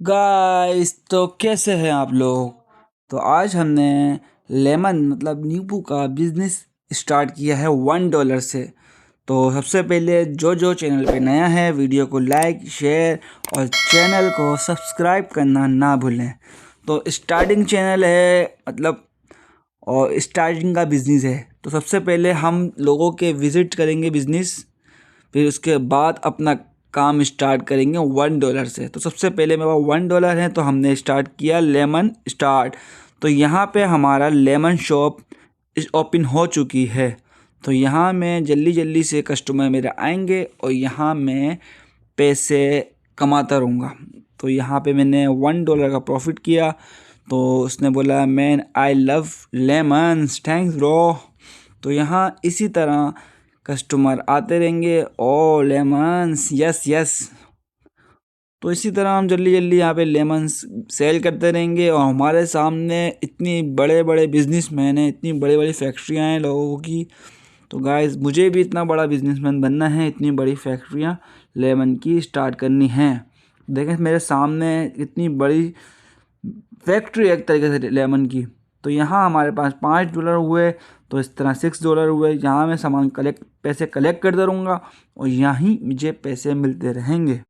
Guys तो कैसे हैं आप लोग। तो आज हमने लेमन मतलब नींबू का बिजनेस स्टार्ट किया है $1 से। तो सबसे पहले जो जो चैनल पे नया है वीडियो को लाइक शेयर और चैनल को सब्सक्राइब करना ना भूलें। तो स्टार्टिंग चैनल है मतलब और स्टार्टिंग का बिजनेस है। तो सबसे पहले हम लोगों के विज़िट करेंगे बिजनेस, फिर उसके बाद अपना काम स्टार्ट करेंगे $1 से। तो सबसे पहले मेरे पास $1 है तो हमने स्टार्ट किया लेमन स्टार्ट। तो यहाँ पे हमारा लेमन शॉप ओपन हो चुकी है। तो यहाँ में जल्दी जल्दी से कस्टमर मेरे आएंगे और यहाँ मैं पैसे कमाता रहूँगा। तो यहाँ पे मैंने $1 का प्रॉफिट किया। तो उसने बोला man I love lemons, thanks bro. तो यहाँ इसी तरह कस्टमर आते रहेंगे। ओ लेमन्स, यस यस। तो इसी तरह हम जल्दी जल्दी यहाँ पे लेमन्स सेल करते रहेंगे। और हमारे सामने इतनी बड़े बड़े बिजनेसमैन हैं, इतनी बड़ी बड़ी फैक्ट्रियाँ हैं लोगों की। तो गाइस मुझे भी इतना बड़ा बिजनेसमैन बनना है, इतनी बड़ी फैक्ट्रियाँ लेमन की स्टार्ट करनी है। देखें मेरे सामने इतनी बड़ी फैक्ट्री एक तरीके से लेमन की। तो यहाँ हमारे पास $5 हुए, तो इस तरह $6 हुए। यहाँ मैं सामान पैसे कलेक्ट करता रहूँगा और यहाँ मुझे पैसे मिलते रहेंगे।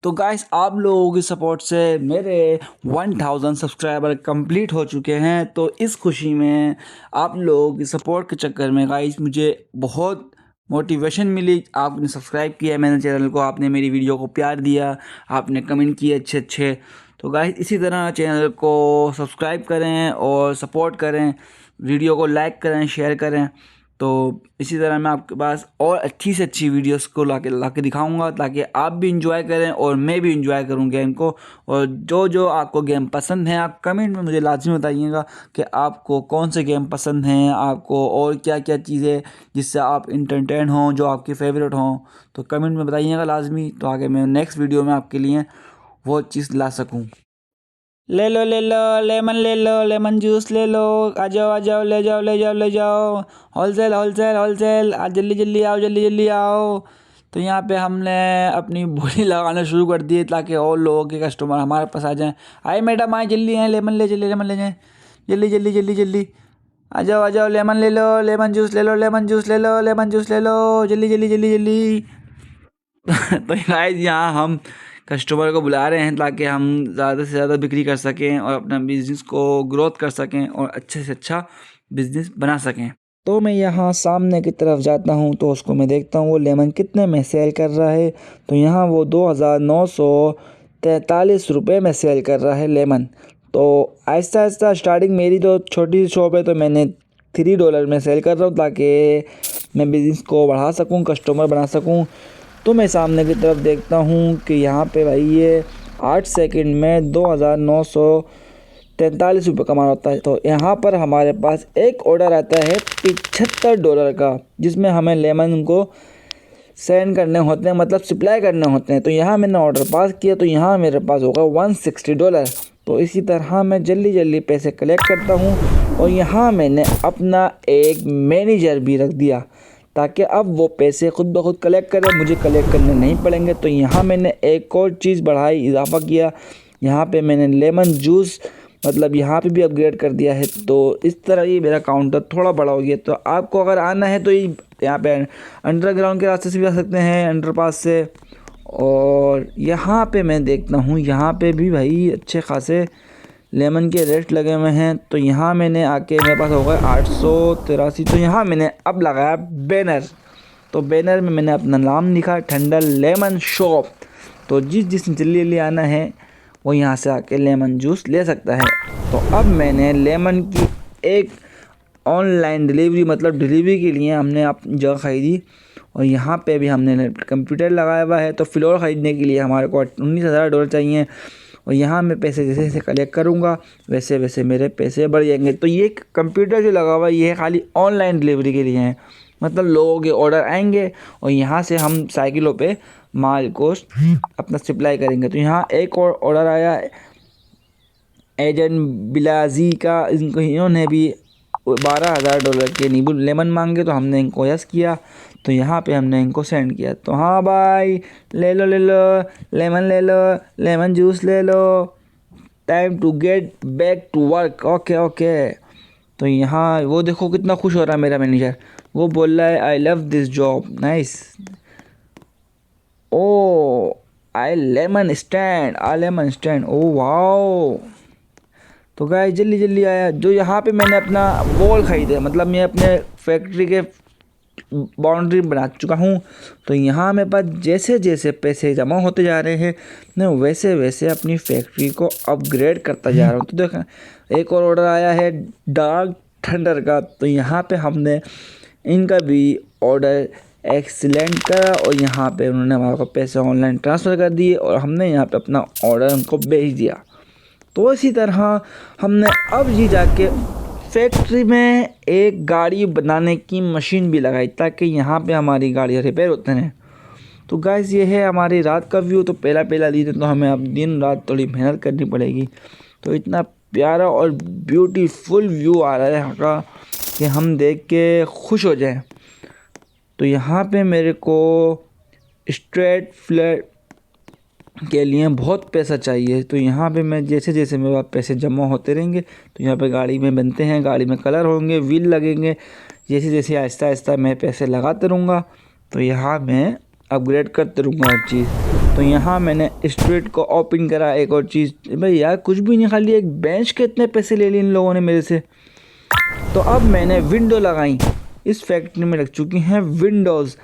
तो गाइस आप लोगों की सपोर्ट से मेरे 1000 सब्सक्राइबर कंप्लीट हो चुके हैं। तो इस खुशी में आप लोगों की सपोर्ट के चक्कर में गाइस मुझे बहुत मोटिवेशन मिली। आपने सब्सक्राइब किया है मैंने चैनल को, आपने मेरी वीडियो को प्यार दिया, आपने कमेंट किए अच्छे अच्छे। तो गाइस इसी तरह चैनल को सब्सक्राइब करें और सपोर्ट करें, वीडियो को लाइक करें, शेयर करें। तो इसी तरह मैं आपके पास और अच्छी से अच्छी वीडियोस को ला के दिखाऊँगा ताकि आप भी इंजॉय करें और मैं भी इंजॉय करूँ गेम को। और जो जो आपको गेम पसंद है आप कमेंट में मुझे लाजमी बताइएगा कि आपको कौन से गेम पसंद हैं, आपको और क्या क्या चीज़ें जिससे आप इंटरटेन हों, जो आपकी फ़ेवरेट हों। तो कमेंट में बताइएगा लाजमी, तो आगे मैं नेक्स्ट वीडियो में आपके लिए वो चीज़ ला सकूँ। ले लो लेमन, ले लो लेमन जूस, ले लो। आ जाओ ले जाओ ले जाओ ले जाओ। होलसेल होलसेल होलसेल, आज जल्दी जल्दी आओ, जल्दी जल्दी आओ। तो यहाँ पे हमने अपनी बोली लगाना शुरू कर दी ताकि और लोगों के कस्टमर हमारे पास आ जाएं। आए मैडम आए, जल्दी आए, लेमन ले चलिए, लेमन ले जाएं, जल्दी जल्दी जल्दी जल्दी। आ जाओ लेमन ले लो, लेमन जूस ले लो, लेमन जूस ले लो, लेमन जूस ले लो, जल्दी जल्दी जल्दी जल्दी। तो गाइस यहाँ हम कस्टमर को बुला रहे हैं ताकि हम ज़्यादा से ज़्यादा बिक्री कर सकें और अपना बिज़नेस को ग्रोथ कर सकें और अच्छे से अच्छा बिज़नेस बना सकें। तो मैं यहाँ सामने की तरफ जाता हूँ तो उसको मैं देखता हूँ वो लेमन कितने में सेल कर रहा है। तो यहाँ वो 2943 रुपये में सेल कर रहा है लेमन। तो आहिस्ता आहिस्ता स्टार्टिंग मेरी तो छोटी सी शॉप है तो मैंने $3 में सेल कर रहा हूँ ताकि मैं बिज़नेस को बढ़ा सकूँ, कस्टमर बना सकूँ। तो मैं सामने की तरफ देखता हूँ कि यहाँ पे भाई ये 8 सेकंड में 2943 रुपये कमाना होता है। तो यहाँ पर हमारे पास एक ऑर्डर आता है $75 का, जिसमें हमें लेमन को सेंड करने होते हैं, मतलब सप्लाई करने होते हैं। तो यहाँ मैंने ऑर्डर पास किया तो यहाँ मेरे पास होगा $160। तो इसी तरह मैं जल्दी जल्दी पैसे कलेक्ट करता हूँ और यहाँ मैंने अपना एक मैनेजर भी रख दिया ताकि अब वो पैसे खुद ब खुद कलेक्ट करें, मुझे कलेक्ट करने नहीं पड़ेंगे। तो यहाँ मैंने एक और चीज़ बढ़ाई, इजाफा किया। यहाँ पे मैंने लेमन जूस मतलब यहाँ पे भी अपग्रेड कर दिया है। तो इस तरह ये मेरा काउंटर थोड़ा बड़ा हो गया। तो आपको अगर आना है तो यहाँ पे अंडरग्राउंड के रास्ते से भी आ सकते हैं, अंडरपास से। और यहाँ पे मैं देखता हूँ यहाँ पे भी भाई अच्छे खासे लेमन के रेट लगे हुए हैं। तो यहाँ मैंने आके मेरे पास होगा 883। तो यहाँ मैंने अब लगाया बैनर। तो बैनर में मैंने अपना नाम लिखा, ठंडा लेमन शॉप। तो जिस जल्दी जल्दी आना है वो यहाँ से आके लेमन जूस ले सकता है। तो अब मैंने लेमन की एक ऑनलाइन डिलीवरी मतलब डिलीवरी के लिए हमने आप जगह ख़रीदी और यहाँ पे भी हमने कंप्यूटर लगाया हुआ है। तो फ्लोर ख़रीदने के लिए हमारे को $19,000 चाहिए और यहाँ मैं पैसे जैसे जैसे कलेक्ट करूँगा वैसे वैसे मेरे पैसे बढ़ जाएंगे। तो ये कंप्यूटर जो लगा हुआ है ये खाली ऑनलाइन डिलीवरी के लिए है, मतलब लोगों के ऑर्डर आएंगे और यहाँ से हम साइकिलों पे माल को अपना सप्लाई करेंगे। तो यहाँ एक और ऑर्डर आया एजेंट बिलाजी का, इन्होंने भी $12,000 के नींबू लेमन मांगे तो हमने इनको यस किया। तो यहाँ पे हमने इनको सेंड किया। तो हाँ भाई, ले लो लेमन, ले लो लेमन जूस, ले लो, time to get back to work. Okay okay. तो यहाँ वो देखो कितना खुश हो रहा है मेरा मैनेजर, वो बोल रहा है I love this job, nice. Oh I lemon stand, oh wow. तो गाइस जल्दी जल्दी आया। जो यहाँ पे मैंने अपना वॉल खरीदे, मतलब मैं अपने फैक्ट्री के बाउंड्री बना चुका हूँ। तो यहाँ मेरे पास जैसे जैसे पैसे जमा होते जा रहे हैं, मैं वैसे वैसे अपनी फैक्ट्री को अपग्रेड करता जा रहा हूँ। तो देखा एक और ऑर्डर आया है डार्क थंडर का। तो यहाँ पे हमने इनका भी ऑर्डर एक्सीलेंट करा और यहाँ पे उन्होंने हमारे को पैसे ऑनलाइन ट्रांसफ़र कर दिए और हमने यहाँ पे अपना ऑर्डर उनको भेज दिया। तो इसी तरह हमने अब जी जाके फैक्ट्री में एक गाड़ी बनाने की मशीन भी लगाई ताकि यहाँ पे हमारी गाड़ियाँ रिपेयर होते रहें। तो गाइस ये है हमारी रात का व्यू। तो पहला दिन है तो हमें अब दिन रात थोड़ी मेहनत करनी पड़ेगी। तो इतना प्यारा और ब्यूटीफुल व्यू आ रहा है यहाँ का कि हम देख के खुश हो जाएं। तो यहाँ पे मेरे को स्ट्रेट फ्लैट के लिए बहुत पैसा चाहिए। तो यहाँ पे मैं जैसे जैसे मेरे पास पैसे जमा होते रहेंगे तो यहाँ पे गाड़ी में बनते हैं, गाड़ी में कलर होंगे, व्हील लगेंगे, जैसे जैसे आहिस्ता आहिस्ता मैं पैसे लगाते रहूँगा। तो यहाँ मैं अपग्रेड करते रहूँगा हर चीज़। तो यहाँ मैंने स्ट्रीट को ओपन करा। एक और चीज़ भाई यार, कुछ भी नहीं, खाली एक बेंच के इतने पैसे ले लिए इन लोगों ने मेरे से। तो अब मैंने विंडो लगाई, इस फैक्ट्री में लग चुकी हैं विंडोज़।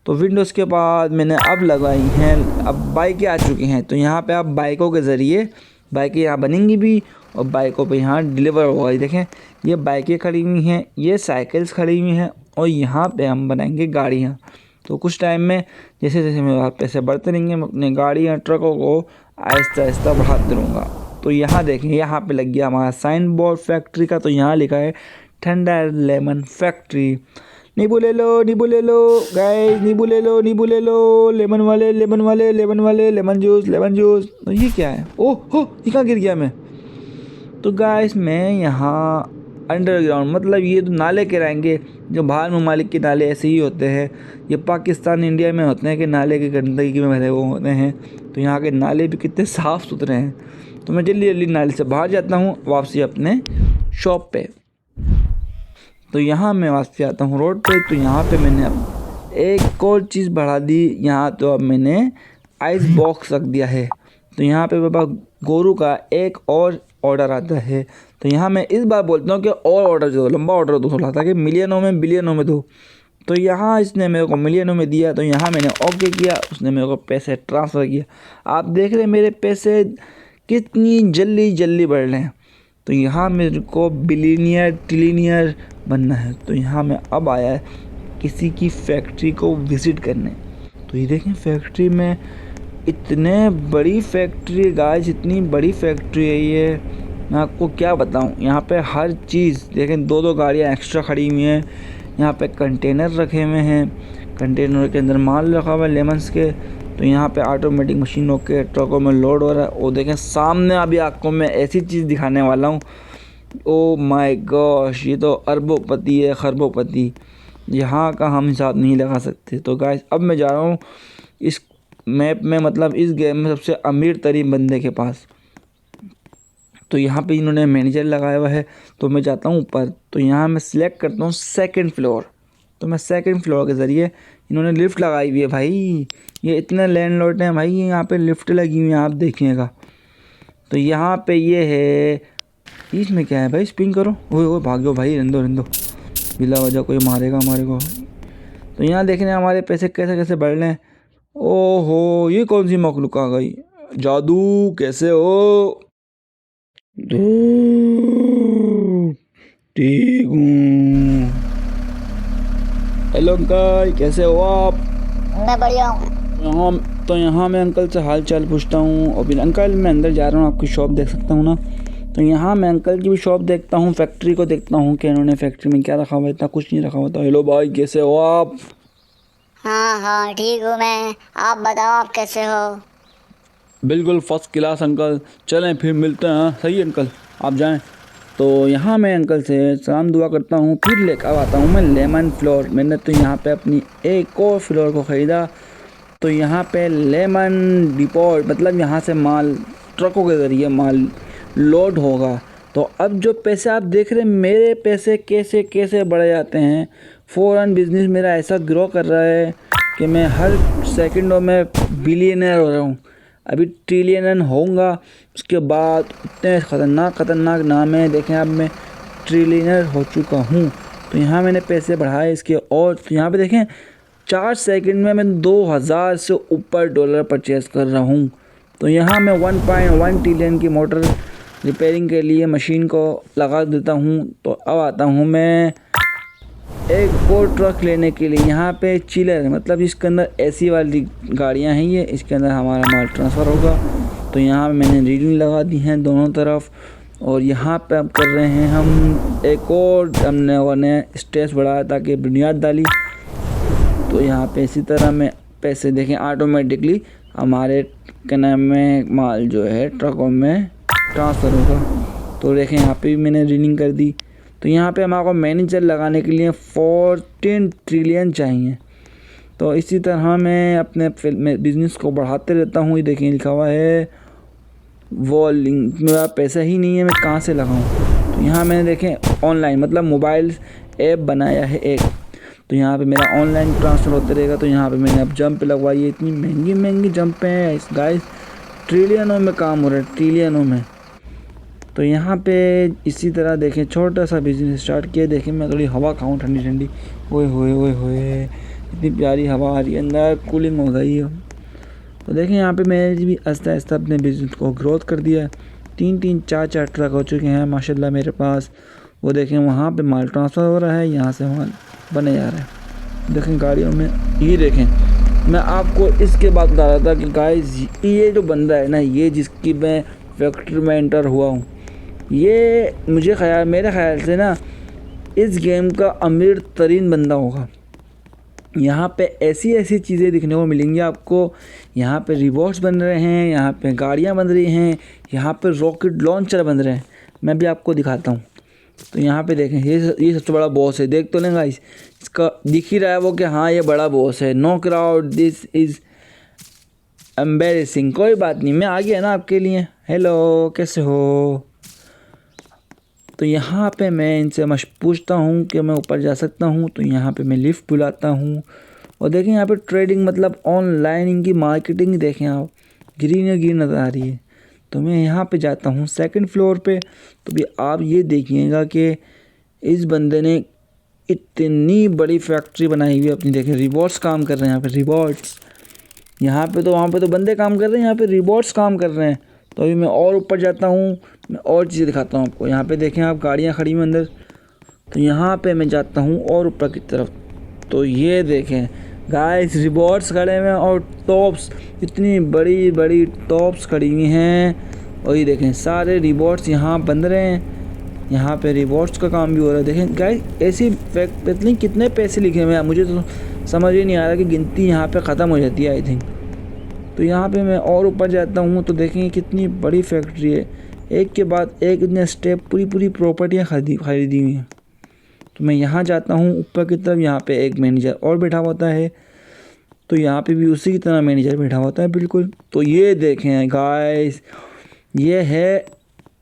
तो विंडोज़ के बाद मैंने अब लगाई हैं, अब बाइकें आ चुकी हैं। तो यहाँ पे अब बाइकों के ज़रिए बाइकें यहाँ बनेंगी भी और बाइकों पे यहाँ डिलीवर होगा। ये देखें, ये बाइकें खड़ी हुई हैं, ये साइकिल्स खड़ी हुई हैं और यहाँ पे हम बनाएंगे गाड़ियाँ। तो कुछ टाइम में जैसे जैसे मेरे पास पैसे बढ़ते रहेंगे, मैं अपने गाड़ियाँ ट्रकों को आहिस्ता आहिस्ता बढ़ाते रहूँगा। तो यहाँ देखें, यहाँ पे लग गया हमारा साइन बोर्ड फैक्ट्री का। तो यहाँ लिखा है थंडर लेमन फैक्ट्री। नींबू ले लो गाइस, नींबू ले लो, लेमन वाले लेमन जूस। तो ये क्या है? ओह हो, ये कहाँ गिर गया मैं? तो गाइस मैं यहाँ अंडरग्राउंड, मतलब ये तो नाले कराएंगे। जो बाहर ममालिक के नाले ऐसे ही होते हैं, ये पाकिस्तान इंडिया में होते हैं कि नाले की गंदगी में भरे हुए होते हैं। तो यहाँ के नाले भी कितने साफ़ सुथरे हैं। तो मैं जल्दी जल्दी नाले से बाहर जाता हूँ वापसी अपने शॉप पे। तो यहाँ मैं वापसी आता हूँ रोड पे। तो यहाँ पे मैंने अब एक और चीज़ बढ़ा दी, यहाँ तो अब मैंने आइस बॉक्स रख दिया है। तो यहाँ पे बाबा गोरू का एक और ऑर्डर आता है। तो यहाँ मैं इस बार बोलता हूँ कि और ऑर्डर दो, लंबा ऑर्डर दो थोड़ा, ताकि मिलियनों में बिलियनों में दो। तो यहाँ इसने मेरे को मिलियनों में दिया। तो यहाँ मैंने ओके किया, उसने मेरे को पैसे ट्रांसफ़र किया। आप देख रहे हैं मेरे पैसे कितनी जल्दी जल्दी बढ़ रहे हैं। तो यहाँ मेरे को बिलीनियर ट्रिलियनियर बनना है। तो यहाँ मैं अब आया है किसी की फैक्ट्री को विज़िट करने। तो ये देखें फैक्ट्री में, इतने बड़ी फैक्ट्री गाइस, इतनी बड़ी फैक्ट्री है ये, मैं आपको क्या बताऊं। यहाँ पे हर चीज़ देखें, दो दो गाड़ियाँ एक्स्ट्रा खड़ी हुई हैं। यहाँ पे कंटेनर रखे हुए हैं, कंटेनर के अंदर माल रखा हुआ है लेमन्स के। तो यहाँ पे ऑटोमेटिक मशीनों के ट्रकों में लोड हो रहा है। वो देखें सामने, अभी आपको मैं ऐसी चीज़ दिखाने वाला हूँ, ओ माय गॉश, ये तो अरबोपति है, खरबोपति, यहाँ का हम हिसाब नहीं लगा सकते। तो गाइस अब मैं जा रहा हूँ इस मैप में, मतलब इस गेम में सबसे अमीर तरीन बंदे के पास। तो यहाँ पे इन्होंने मैनेजर लगाया हुआ है। तो मैं जाता हूँ ऊपर। तो यहाँ मैं सिलेक्ट करता हूँ सेकंड फ्लोर। तो मैं सेकंड फ्लोर के ज़रिए, इन्होंने लिफ्ट लगाई हुई है भाई, ये इतने लैंडलॉर्ड हैं भाई, यहाँ पे लिफ्ट लगी हुई है, आप देखिएगा। तो यहाँ पे ये है, इसमें क्या है भाई, स्पिन करो, ओए भागो भाई, रंदो बिला वजह कोई मारेगा हमारे को। तो यहाँ देखने हमारे पैसे कैसे कैसे बढ़ रहे हैं। ओहो, ये कौन सी मखलूक आ गई? जादू, कैसे हो? ठीक हूँ। हेलो अंकल, कैसे हो आप? मैं बढ़िया हूँ। यहाँ मैं अंकल से हाल चाल पूछता हूँ। और फिर अंकल मैं अंदर जा रहा हूँ, आपकी शॉप देख सकता हूँ ना? तो यहाँ मैं अंकल की भी शॉप देखता हूँ, फैक्ट्री को देखता हूँ कि इन्होंने फैक्ट्री में क्या रखा हुआ है। इतना कुछ नहीं रखा हुआ था। हेलो भाई, कैसे हो आप? हाँ ठीक हूँ मैं। आप बताओ, आप कैसे हो? बिल्कुल फर्स्ट क्लास अंकल। चलें फिर मिलते हैं। सही है अंकल, आप जाएं। तो यहाँ मैं अंकल से सलाम दुआ करता हूँ, फिर लेकर आता हूँ मैं लेमन फ्लोर। मैंने तो यहाँ पे अपनी एक और फ्लोर को ख़रीदा। तो यहाँ पे लेमन डिपोट मतलब यहाँ से माल ट्रकों के ज़रिए माल लोड होगा। तो अब जो पैसे आप देख रहे हैं, मेरे पैसे कैसे कैसे बढ़ जाते हैं। फ़ौरन बिज़नेस मेरा ऐसा ग्रो कर रहा है कि मैं हर सेकंडों में बिलियनर हो रहा हूँ। अभी ट्रिलियनर होऊंगा, उसके बाद इतने ख़तरनाक नाम है। देखें अब मैं ट्रिलियनर हो चुका हूँ। तो यहाँ मैंने पैसे बढ़ाए इसके, और तो यहाँ पे देखें 4 सेकंड में मैं 2000 से ऊपर डॉलर परचेज़ कर रहा हूँ। तो यहाँ मैं 1.1 ट्रिलियन की मोटर रिपेयरिंग के लिए मशीन को लगा देता हूँ। तो अब आता हूँ मैं एक और ट्रक लेने के लिए। यहाँ पे चिलर मतलब इसके अंदर एसी वाली गाड़ियाँ हैं, ये इसके अंदर हमारा माल ट्रांसफ़र होगा। तो यहाँ पे मैंने रीडिंग लगा दी हैं दोनों तरफ, और यहाँ पे अब कर रहे हैं हम एक और, हमने स्टेज बढ़ाया ताकि बुनियाद डाली। तो यहाँ पे इसी तरह में पैसे देखें ऑटोमेटिकली हमारे क्या नाम में माल जो है ट्रकों में ट्रांसफ़र होगा। तो देखें यहाँ पे भी मैंने रीडिंग कर दी। तो यहाँ पे हमारे को मैनेजर लगाने के लिए 14 ट्रिलियन चाहिए। तो इसी तरह मैं अपने बिज़नेस को बढ़ाते रहता हूँ। ये देखिए लिखा हुआ है वॉलिंग, मेरा पैसा ही नहीं है, मैं कहाँ से लगाऊँ। तो यहाँ मैंने देखें ऑनलाइन मतलब मोबाइल ऐप बनाया है एक। तो यहाँ पे मेरा ऑनलाइन ट्रांसफ़र होते रहेगा। तो यहाँ पे मैंने अब जंप लगवाई है, इतनी महंगी जंप हैं गाइस, ट्रिलियनों में काम हो रहा है, ट्रिलियनों में। तो यहाँ पे इसी तरह देखें छोटा सा बिज़नेस स्टार्ट किया। देखें मैं थोड़ी हवा खाऊं ठंडी ठंडी, ओए होए इतनी प्यारी हवा आ रही है, अंदर कूलिंग हो गई है। तो देखें यहाँ पे मैंने भी आहिस्ता आहिस्ता अपने बिज़नेस को ग्रोथ कर दिया है। 3 4 ट्रक हो चुके हैं माशाल्लाह मेरे पास। वो देखें वहाँ पे माल ट्रांसफ़र हो रहा है, यहाँ से माल बने जा रहा है। देखें गाड़ियों में, ये देखें मैं आपको इसके बाद बता रहा था कि गाइस ये जो बंदा है ना, ये जिसकी मैं फैक्ट्री में एंटर हुआ हूँ, ये मेरे ख़्याल से ना इस गेम का अमीर तरीन बंदा होगा। यहाँ पे ऐसी चीज़ें दिखने को मिलेंगी आपको। यहाँ पे रिवॉर्ड्स बन रहे हैं, यहाँ पे गाड़ियाँ बन रही हैं, यहाँ पे रॉकेट लॉन्चर बन रहे हैं। मैं भी आपको दिखाता हूँ। तो यहाँ पे देखें ये सबसे बड़ा बॉस है, देख तो लें गाइस, इसका दिख ही रहा है वो कि हाँ ये बड़ा बॉस है। Know crowd, this is embarrassing. कोई बात नहीं, मैं आ गया ना आपके लिए। हेलो कैसे हो। तो यहाँ पे मैं इनसे पूछता हूँ कि मैं ऊपर जा सकता हूँ। तो यहाँ पे मैं लिफ्ट बुलाता हूँ, और देखें यहाँ पे ट्रेडिंग मतलब ऑनलाइन इनकी मार्केटिंग देखें आप, ग्रीन नज़र आ रही है। तो मैं यहाँ पे जाता हूँ 2nd फ्लोर पे। तो भी आप ये देखिएगा कि इस बंदे ने इतनी बड़ी फैक्ट्री बनाई हुई है अपनी। देखें रिवॉर्ड्स काम कर रहे हैं यहाँ पे, रिवॉर्ड्स यहाँ पे तो वहाँ पे तो बंदे काम कर रहे हैं, यहाँ पे रिवॉर्ड्स काम कर रहे हैं। तो अभी मैं और ऊपर जाता हूँ, मैं और चीज़ें दिखाता हूँ आपको। यहाँ पे देखें आप गाड़ियाँ खड़ी हुई अंदर। तो यहाँ पे मैं जाता हूँ और ऊपर की तरफ। तो ये देखें गाइस रिवॉर्ड्स खड़े हुए हैं, और टॉप्स इतनी बड़ी बड़ी टॉप्स खड़ी हुई हैं। और ये देखें सारे रिवॉर्ड्स यहाँ बन रहे हैं। यहाँ पे रिवॉर्ड्स का काम भी हो रहा है। देखें गाइस ऐसी फैक्ट इतनी कितने पैसे लिखे हुए हैं, मुझे तो समझ ही नहीं आ रहा कि गिनती यहाँ पे ख़त्म हो जाती है आई थिंक। तो यहाँ पे मैं और ऊपर जाता हूँ तो देखें कितनी बड़ी फैक्ट्री है, एक के बाद एक इतने स्टेप पूरी प्रॉपर्टियाँ खरीदी हुई हैं। तो मैं यहाँ जाता हूँ ऊपर की तरफ। यहाँ पे एक मैनेजर और बैठा होता है, तो यहाँ पे भी उसी की तरह मैनेजर बैठा होता है बिल्कुल। तो ये देखें गाइस, ये है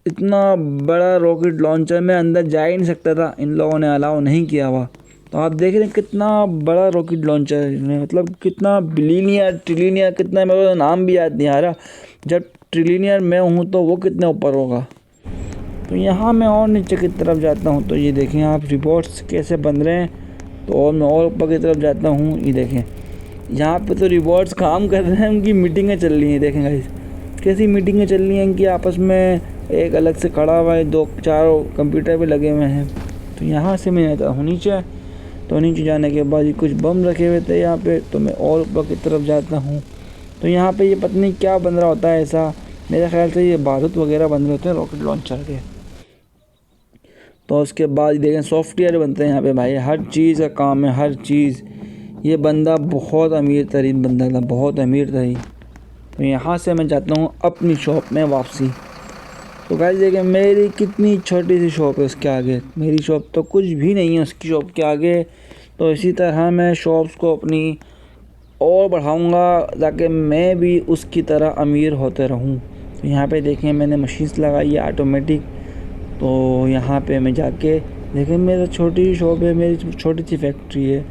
इतना बड़ा रॉकेट लॉन्चर। मैं अंदर जा ही नहीं सकता था, इन लोगों ने अलाउ नहीं किया हुआ। तो आप देख रहे हैं कितना बड़ा रॉकेट लॉन्चर है, मतलब कितना बिलियनियर ट्रिलियनियर कितना, मेरा नाम भी याद नहीं आ रहा। जब ट्रिलियनियर मैं हूँ तो वो कितने ऊपर होगा। तो यहाँ मैं और नीचे की तरफ जाता हूँ। तो ये देखें आप रिवॉर्ड्स कैसे बन रहे हैं। तो और मैं और ऊपर की तरफ जाता हूँ। ये देखें यहाँ पे तो रिवॉर्ड्स काम कर रहे हैं, उनकी मीटिंगें चल रही हैं। देखें गाइस कैसी मीटिंगें चल रही हैं इनकी आपस में, एक अलग से खड़ा हुआ है, 2-4 कंप्यूटर पे लगे हुए हैं। तो यहाँ से मैं जाता हूँ नीचे। तो नीचे जाने के बाद कुछ बम रखे हुए थे यहाँ पे। तो मैं और ऊपर की तरफ जाता हूँ। तो यहाँ पे ये पता नहीं क्या बन रहा होता है ऐसा, मेरे ख्याल से ये बारूद वगैरह बन रहे होते हैं रॉकेट लॉन्चर के। तो उसके बाद देखें सॉफ्टवेयर बनते हैं यहाँ पे भाई, हर चीज़ का काम है, हर चीज़। ये बंदा बहुत अमीर तरीन बंदा था, बहुत अमीर तरीन। तो यहाँ से मैं जाता हूँ अपनी शॉप में वापसी। तो गाइस देखिए मेरी कितनी छोटी सी शॉप है उसके आगे, मेरी शॉप तो कुछ भी नहीं है उसकी शॉप के आगे। तो इसी तरह मैं शॉप्स को अपनी और बढ़ाऊंगा ताकि मैं भी उसकी तरह अमीर होते रहूं। तो यहाँ पे देखें मैंने मशीन्स लगाई है ऑटोमेटिक। तो यहाँ पे मैं जाके देखें मेरा छोटी सी शॉप है, मेरी छोटी सी फैक्ट्री है।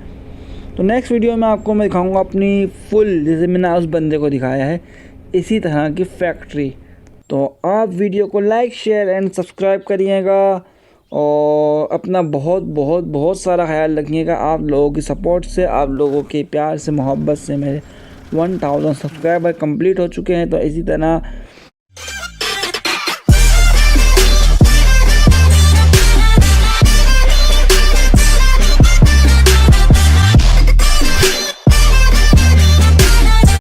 तो नेक्स्ट वीडियो में आपको मैं दिखाऊंगा अपनी फुल, जैसे मैंने उस बंदे को दिखाया है, इसी तरह की फैक्ट्री। तो आप वीडियो को लाइक शेयर एंड सब्सक्राइब करिएगा और अपना बहुत बहुत बहुत सारा ख्याल रखिएगा। आप लोगों की सपोर्ट से, आप लोगों के प्यार से, मोहब्बत से मेरे 1000 सब्सक्राइबर कंप्लीट हो चुके हैं। तो इसी तरह